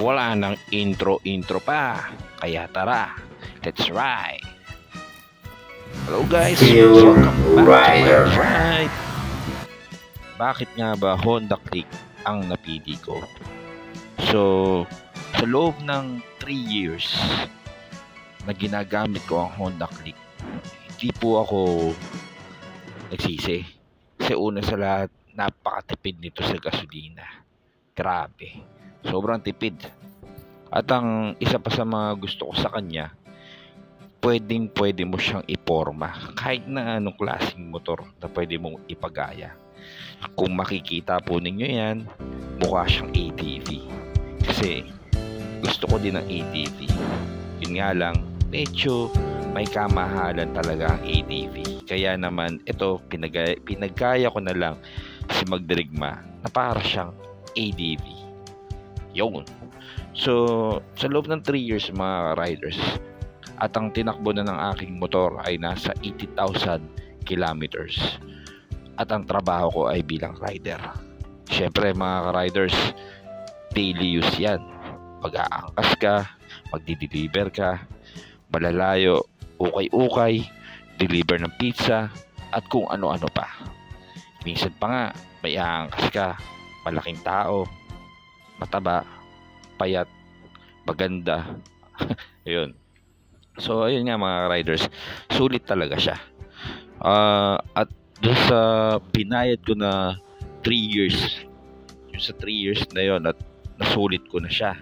Wala nang intro pa. Kaya tara, let's ride. Hello guys, Feel welcome back Rider. to my ride. Bakit nga ba Honda Click ang napili ko? So, sa loob ng 3 years na ginagamit ko ang Honda Click, hindi po ako nagsisi. Kasi una sa lahat, napakatipid nito sa gasolina. Grabe. Sobrang tipid. At ang isa pa sa mga gusto ko sa kanya, pwede mo siyang iporma. Kahit na anong klaseng motor na pwede mong ipagaya. Kung makikita po ninyo yan, mukha siyang ATV. Kasi gusto ko din ng ATV. Yun nga lang, medyo may kamahalan talaga ang ATV. Kaya naman, ito, pinagkaya ko na lang si Magdirigma na para siyang ATV. Yun. So, sa loob ng 3 years mga riders, at ang tinakbo na ng aking motor ay nasa 80,000 kilometers. At ang trabaho ko ay bilang rider. Siyempre mga riders, daily use yan. Pag-aangkas ka, magdi-deliver ka, malalayo, ukay-ukay, deliver ng pizza, at kung ano-ano pa. Minsan pa nga, may aangkas ka, malaking tao, mataba, payat, maganda. Ayun. So, ayun nga mga riders, sulit talaga siya. At doon sa binayad ko na 3 years, yung sa 3 years na yon, at nasulit ko na siya.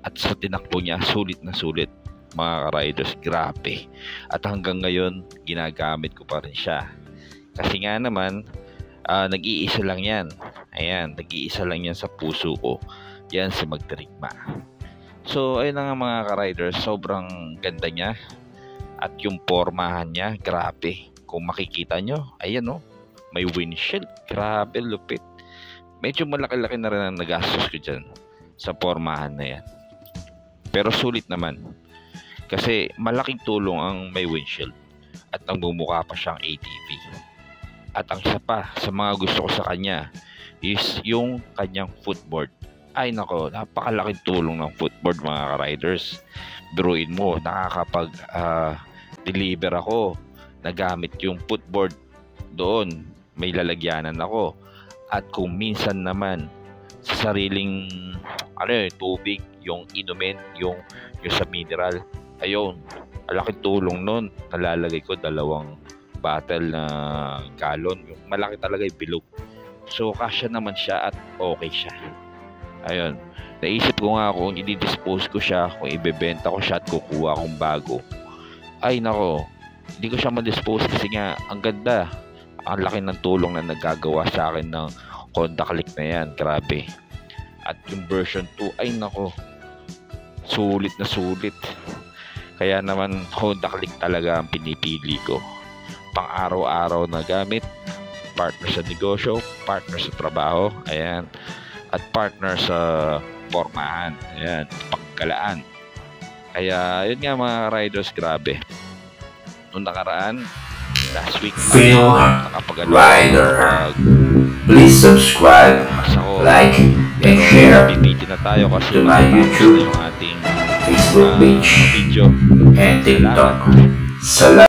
At sa tinakbo niya, sulit na sulit mga riders, grabe. At hanggang ngayon, ginagamit ko pa rin siya. Kasi nga naman, nag-iisa lang yan. Ayan, nag-iisa lang yan sa puso ko. Yan si Magdirigma. So, ayun na nga mga ka-riders, sobrang ganda niya. At yung pormahan niya, grabe. Kung makikita nyo, ayan o, may windshield. Grabe, lupit. Medyo malaki-laki na rin ang nagastos ko dyan sa pormahan na yan. Pero sulit naman. Kasi malaking tulong ang may windshield. At ang bumukha pa siyang ATV. At ang isa pa sa mga gusto ko sa kanya is yung kanyang footboard. Ay nako, napakalaking tulong ng footboard mga riders. Biruin mo, nakakapag deliver ako, nagamit yung footboard doon, may lalagyanan ako. At kung minsan naman sa sariling tubig, yung inumin, yung sa mineral, ayun, malaking tulong nun. Nalalagay ko 2 bottle na galon, yung malaki talaga yung bilog. So kasya naman siya at okay siya. Ayun, naisip ko nga kung i-dispose ko siya, kung ibebenta ko siya at kukuha akong bago. Ay nako, hindi ko siya ma-dispose kasi nga ang ganda. Ang laki ng tulong na nagagawa sa akin ng Honda Click na yan, grabe. At yung version 2, ay nako, sulit na sulit. Kaya naman Honda Click talaga ang pinipili ko. Pang araw-araw na gamit, partner sa negosyo, partner sa trabaho, ayan. At partner sa pormahan, ayan, pagkalaan. Kaya yun nga mga riders, grabe. Noong nakaraan, last week, Feel Rider. Please subscribe, like, and share na tayo kasi to my YouTube, yung ating Facebook page, video and TikTok. Salamat.